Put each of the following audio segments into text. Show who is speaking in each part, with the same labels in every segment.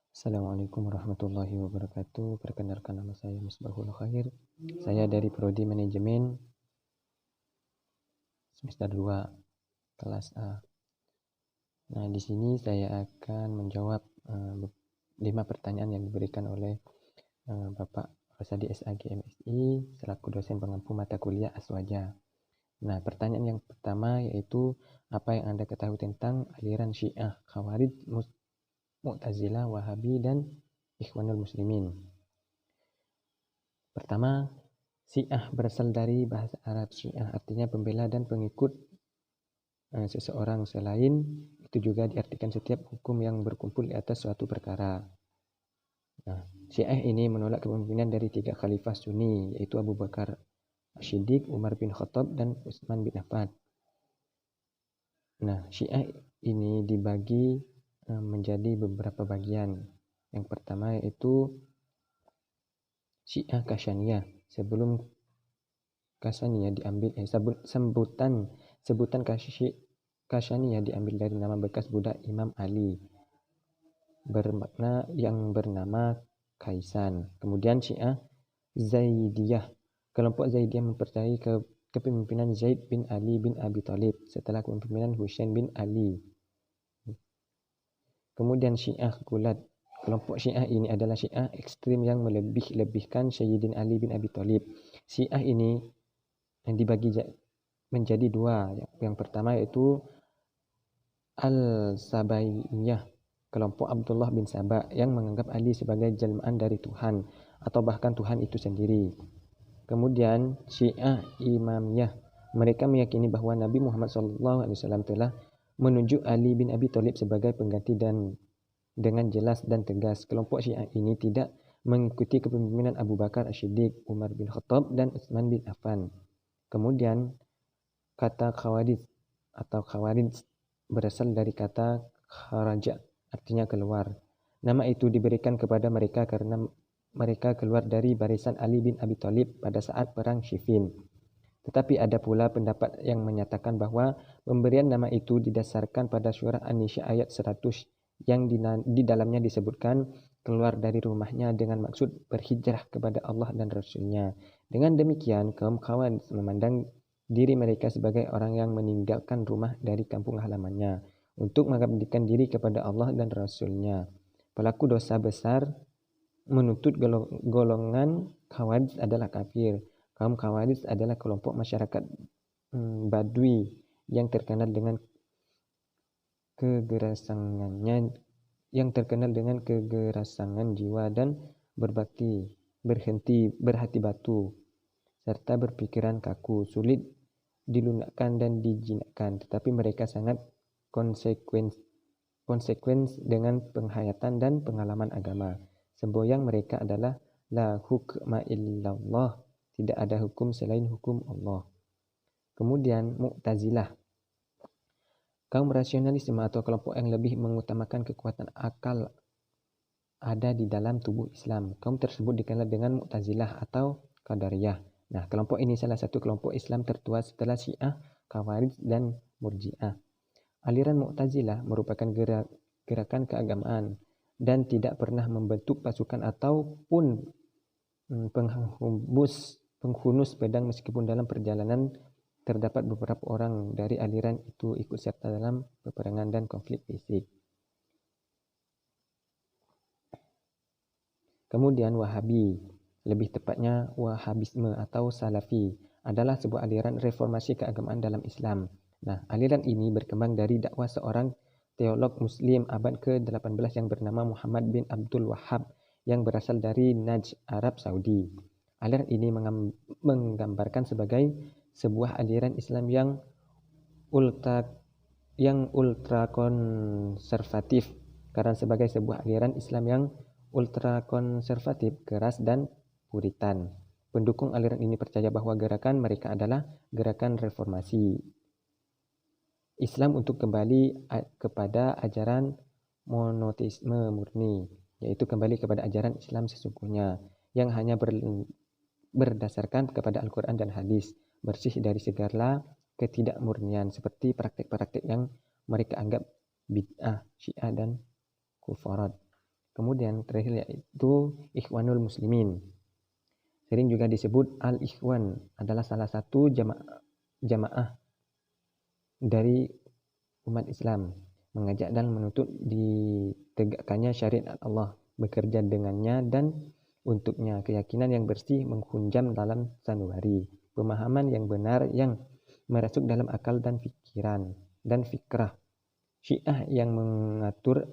Speaker 1: Assalamualaikum warahmatullahi wabarakatuh. Perkenalkan, nama saya Misbahul Khair. Saya dari Prodi Manajemen semester 2 kelas A. Nah, di sini saya akan menjawab 5 pertanyaan yang diberikan oleh Bapak Rosadi SAG MSI selaku dosen pengampu mata kuliah Aswaja. Nah, pertanyaan yang pertama yaitu apa yang Anda ketahui tentang aliran Syiah, Khawarij, Mu'tazilah, Wahabi, dan Ikhwanul Muslimin. Pertama, Syiah berasal dari bahasa Arab. Syiah artinya pembela dan pengikut seseorang selain. Itu juga diartikan setiap hukum yang berkumpul di atas suatu perkara. Nah, Syiah ini menolak kepemimpinan dari 3 khalifah Sunni, yaitu Abu Bakar As-Siddiq, Umar bin Khattab, dan Utsman bin Affan. Nah, Syiah ini dibagi menjadi beberapa bagian. Yang pertama yaitu Syiah Kasyaniyah. Sebelum Kasyaniyah diambil sebutan Kasyaniyah diambil dari nama bekas budak Imam Ali bermakna yang bernama Kaisan. Kemudian Syiah Zaidiyah. Kelompok Zaidiyah mempercayai kepemimpinan Zaid bin Ali bin Abi Thalib setelah kepemimpinan Husain bin Ali. Kemudian Syiah Gulat. Kelompok Syiah ini adalah Syiah ekstrim yang melebih-lebihkan Sayyidina Ali bin Abi Thalib. Syiah ini dibagi menjadi 2. Yang pertama yaitu Al-Sabaiyah, kelompok Abdullah bin Saba yang menganggap Ali sebagai jelmaan dari Tuhan atau bahkan Tuhan itu sendiri. Kemudian Syiah Imamiyah, mereka meyakini bahwa Nabi Muhammad SAW telah menunjuk Ali bin Abi Thalib sebagai pengganti dan dengan jelas dan tegas. Kelompok Syiah ini tidak mengikuti kepemimpinan Abu Bakar As-Siddiq, Umar bin Khattab, dan Utsman bin Affan. Kemudian kata Khawarij atau Khawarij berasal dari kata kharaja, artinya keluar. Nama itu diberikan kepada mereka karena mereka keluar dari barisan Ali bin Abi Thalib pada saat perang Siffin. Tetapi ada pula pendapat yang menyatakan bahwa pemberian nama itu didasarkan pada surah An-Nisa ayat 100 yang di dalamnya disebutkan keluar dari rumahnya dengan maksud berhijrah kepada Allah dan Rasul-Nya. Dengan demikian, kaum Khawarij memandang diri mereka sebagai orang yang meninggalkan rumah dari kampung halamannya untuk mengabdikan diri kepada Allah dan Rasul-Nya. Pelaku dosa besar menuntut golongan Khawarij adalah kafir. Kaum Khawarij adalah kelompok masyarakat Badui yang terkenal dengan kegerasangan jiwa dan berhati batu, serta berpikiran kaku, sulit dilunakkan dan dijinakkan. Tetapi mereka sangat konsekuen dengan penghayatan dan pengalaman agama. Semboyan mereka adalah la hukma illallah, tidak ada hukum selain hukum Allah. Kemudian Mu'tazilah, kaum rasionalisme atau kelompok yang lebih mengutamakan kekuatan akal ada di dalam tubuh Islam. Kaum tersebut dikenal dengan Mu'tazilah atau Qadariyah. Nah, kelompok ini salah satu kelompok Islam tertua setelah Syiah, Khawarij, dan Murji'ah. Aliran Mu'tazilah merupakan gerakan keagamaan dan tidak pernah membentuk pasukan ataupun penghunus pedang, meskipun dalam perjalanan terdapat beberapa orang dari aliran itu ikut serta dalam peperangan dan konflik fisik. Kemudian Wahabi, lebih tepatnya Wahabisme atau Salafi, adalah sebuah aliran reformasi keagamaan dalam Islam. Nah, aliran ini berkembang dari dakwah seorang teolog Muslim abad ke-18 yang bernama Muhammad bin Abdul Wahhab yang berasal dari Najd, Arab Saudi. Aliran ini menggambarkan sebagai sebuah aliran Islam yang ultra konservatif. Karena sebagai sebuah aliran Islam yang ultra konservatif, keras, dan puritan. Pendukung aliran ini percaya bahwa gerakan mereka adalah gerakan reformasi Islam untuk kembali kepada ajaran monoteisme murni, yaitu kembali kepada ajaran Islam sesungguhnya yang hanya berdasarkan kepada Al-Quran dan Hadis, bersih dari segala ketidakmurnian seperti praktek-praktek yang mereka anggap bid'ah, syiah, dan kufarat. Kemudian terakhir yaitu Ikhwanul Muslimin. Sering juga disebut Al-Ikhwan, adalah salah satu jamaah dari umat Islam, mengajak dan menuntut ditegakkannya syariat Allah, bekerja dengannya dan untuknya, keyakinan yang bersih menghunjam dalam sanubari, pemahaman yang benar yang merasuk dalam akal dan pikiran dan fikrah. Syiah yang mengatur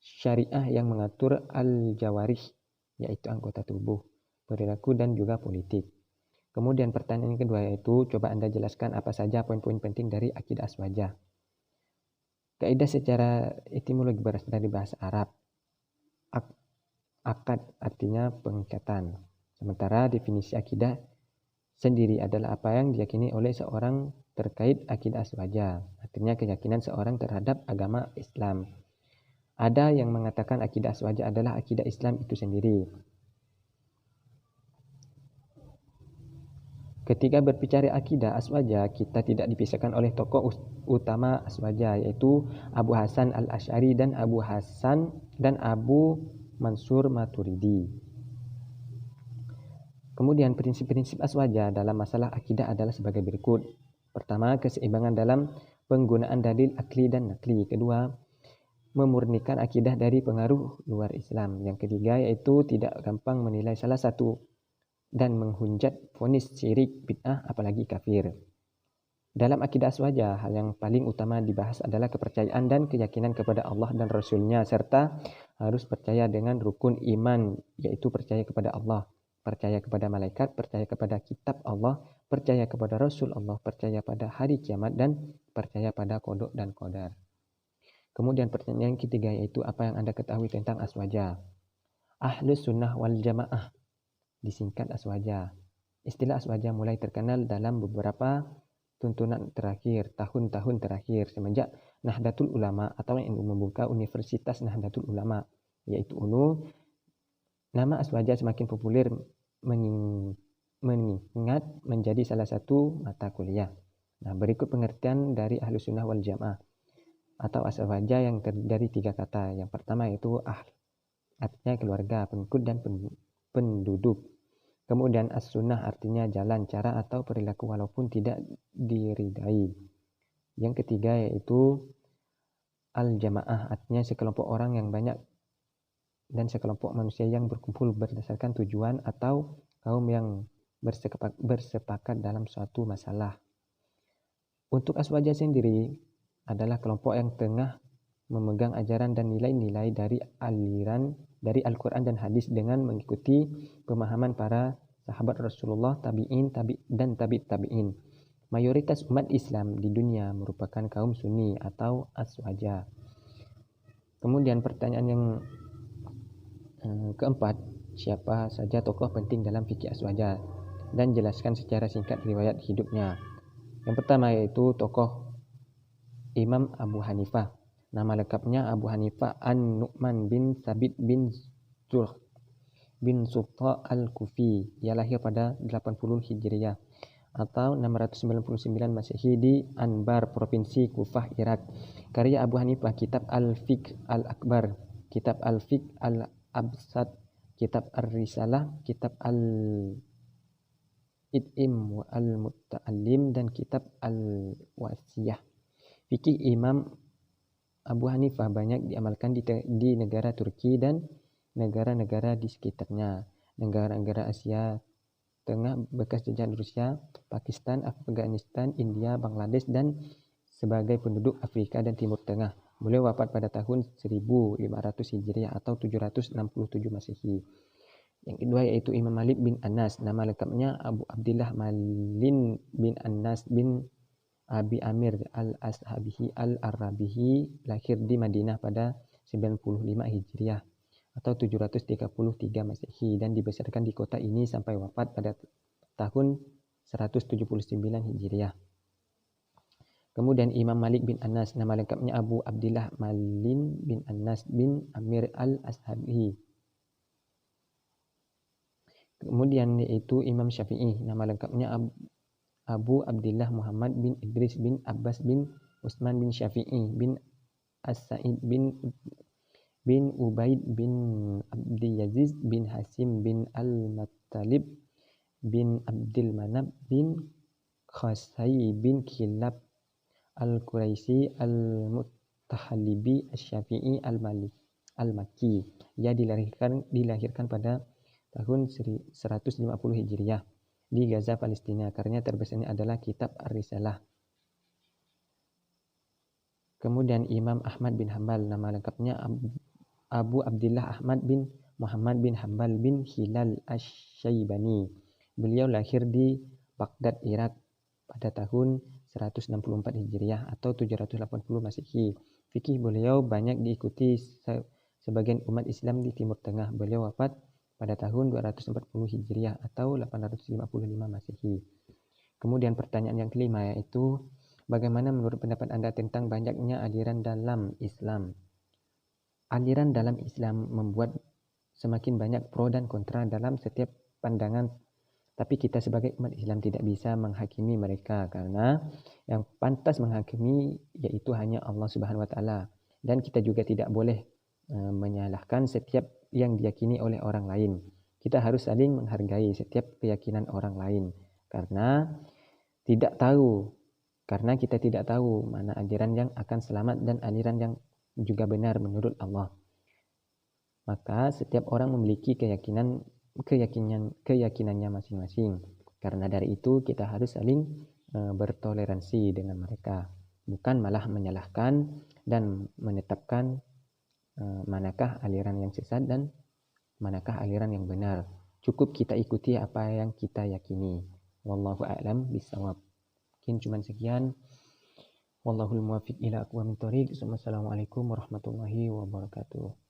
Speaker 1: syariah yang mengatur al-jawarih, yaitu anggota tubuh, perilaku dan juga politik. Kemudian pertanyaan yang kedua yaitu, coba Anda jelaskan apa saja poin-poin penting dari akidah aswajah. Kaidah secara etimologi berasal dari bahasa Arab. Akad artinya pengikatan. Sementara definisi akidah sendiri adalah apa yang diyakini oleh seorang terkait akidah aswajah. Artinya keyakinan seorang terhadap agama Islam. Ada yang mengatakan akidah aswajah adalah akidah Islam itu sendiri. Ketika berbicara akidah aswajah, kita tidak dipisahkan oleh tokoh utama aswajah, yaitu Abu Hasan al-Asy'ari dan Abu Mansur Maturidi. Kemudian prinsip-prinsip aswajah dalam masalah akidah adalah sebagai berikut. Pertama, keseimbangan dalam penggunaan dalil akli dan nakli. Kedua, memurnikan akidah dari pengaruh luar Islam. Yang ketiga yaitu tidak gampang menilai salah satu dan menghujat vonis syirik, bid'ah, apalagi kafir. Dalam akidah aswajah, hal yang paling utama dibahas adalah kepercayaan dan keyakinan kepada Allah dan Rasul-Nya, serta harus percaya dengan rukun iman, yaitu percaya kepada Allah, percaya kepada malaikat, percaya kepada kitab Allah, percaya kepada Rasul Allah, percaya pada hari kiamat, dan percaya pada qada dan qadar. Kemudian pertanyaan yang ketiga yaitu, apa yang Anda ketahui tentang aswajah? Ahlus sunnah wal jamaah, disingkat aswajah. Istilah aswajah mulai terkenal dalam beberapa tuntunan terakhir, tahun-tahun terakhir, semenjak Nahdlatul Ulama atau yang membuka Universitas Nahdlatul Ulama, yaitu UNU. Nama aswajah semakin populer mengingat menjadi salah satu mata kuliah. Nah, berikut pengertian dari Ahlus Sunnah wal Jamaah atau aswajah yang terdiri dari 3 kata. Yang pertama yaitu artinya keluarga, pengikut dan penduduk. Kemudian as-sunnah artinya jalan, cara atau perilaku walaupun tidak diridai. Yang ketiga yaitu al-jamaah, artinya sekelompok orang yang banyak dan sekelompok manusia yang berkumpul berdasarkan tujuan atau kaum yang bersepakat dalam suatu masalah. Untuk aswajah sendiri adalah kelompok yang tengah memegang ajaran dan nilai-nilai dari aliran dari Al-Quran dan hadis dengan mengikuti pemahaman para sahabat Rasulullah, tabi'in, dan tabi'in. Mayoritas umat Islam di dunia merupakan kaum Sunni atau aswajah. Kemudian pertanyaan yang keempat, siapa saja tokoh penting dalam fikih aswajah, dan jelaskan secara singkat riwayat hidupnya. Yang pertama yaitu tokoh Imam Abu Hanifah. Nama lengkapnya Abu Hanifah An-Nu'man bin Thabit bin Sulta al-Kufi. Ia lahir pada 80 Hijriah atau 699 Masehi di Anbar, Provinsi Kufah, Irak. Karya Abu Hanifah, Kitab Al-Fiqh Al-Akbar, Kitab Al-Fiqh Al-Absat, Kitab Ar-Risalah, Kitab Al-It'im Al-Muta'allim, dan Kitab Al-Wasiyah. Fikih Imam Abu Hanifah banyak diamalkan di negara Turki dan negara-negara di sekitarnya. Negara-negara Asia Tengah bekas jajahan Rusia, Pakistan, Afghanistan, India, Bangladesh, dan sebagai penduduk Afrika dan Timur Tengah. Beliau wafat pada tahun 1500 Hijriah atau 767 Masehi. Yang kedua yaitu Imam Malik bin Anas. Nama lengkapnya Abu Abdillah Malin bin Anas bin Abi Amir al-Ashabihi al-Arabihi, lahir di Madinah pada 95 Hijriah atau 733 Masehi dan dibesarkan di kota ini sampai wafat pada tahun 179 Hijriah. Kemudian Imam Malik bin Anas, nama lengkapnya Abu Abdillah Malin bin Anas bin Amir al-Ashabihi. Kemudian yaitu Imam Syafi'i, nama lengkapnya Abu Abdillah Muhammad bin Idris bin Abbas bin Utsman bin Syafi'i bin As-Sa'id bin bin Ubaid bin Abdi Yaziz bin Hasim bin Al-Muttalib bin Abdul Manab bin Khasai bin Kilab Al-Quraisy Al-Muttahalibi Asy-Syafi'i Al-Makki. Ia dilahirkan pada tahun 150 Hijriah di Gaza, Palestina. Karya terbesarnya adalah Kitab Ar-Risalah. Kemudian Imam Ahmad bin Hambal, nama lengkapnya Abu Abdillah Ahmad bin Muhammad bin Hambal bin Hilal Asy-Syaibani. Beliau lahir di Baghdad, Irak pada tahun 164 Hijriah atau 780 Masehi. Fikih beliau banyak diikuti sebagian umat Islam di Timur Tengah. Beliau wafat pada tahun 240 Hijriah atau 855 Masehi. Kemudian pertanyaan yang kelima yaitu, bagaimana menurut pendapat Anda tentang banyaknya aliran dalam Islam? Aliran dalam Islam membuat semakin banyak pro dan kontra dalam setiap pandangan. Tapi kita sebagai umat Islam tidak bisa menghakimi mereka, karena yang pantas menghakimi yaitu hanya Allah Subhanahu wa taala, dan kita juga tidak boleh menyalahkan setiap yang diyakini oleh orang lain. Kita harus saling menghargai setiap keyakinan orang lain karena kita tidak tahu mana aliran yang akan selamat dan aliran yang juga benar menurut Allah. Maka setiap orang memiliki keyakinannya masing-masing. Karena dari itu kita harus saling bertoleransi dengan mereka, bukan malah menyalahkan dan menetapkan manakah aliran yang sesat dan manakah aliran yang benar. Cukup kita ikuti apa yang kita yakini. Wallahu a'lam bishawab. Mungkin cuma sekian. Wallahul muwaffiq ila aqwamit thoriq. Wassalamualaikum warahmatullahi wabarakatuh.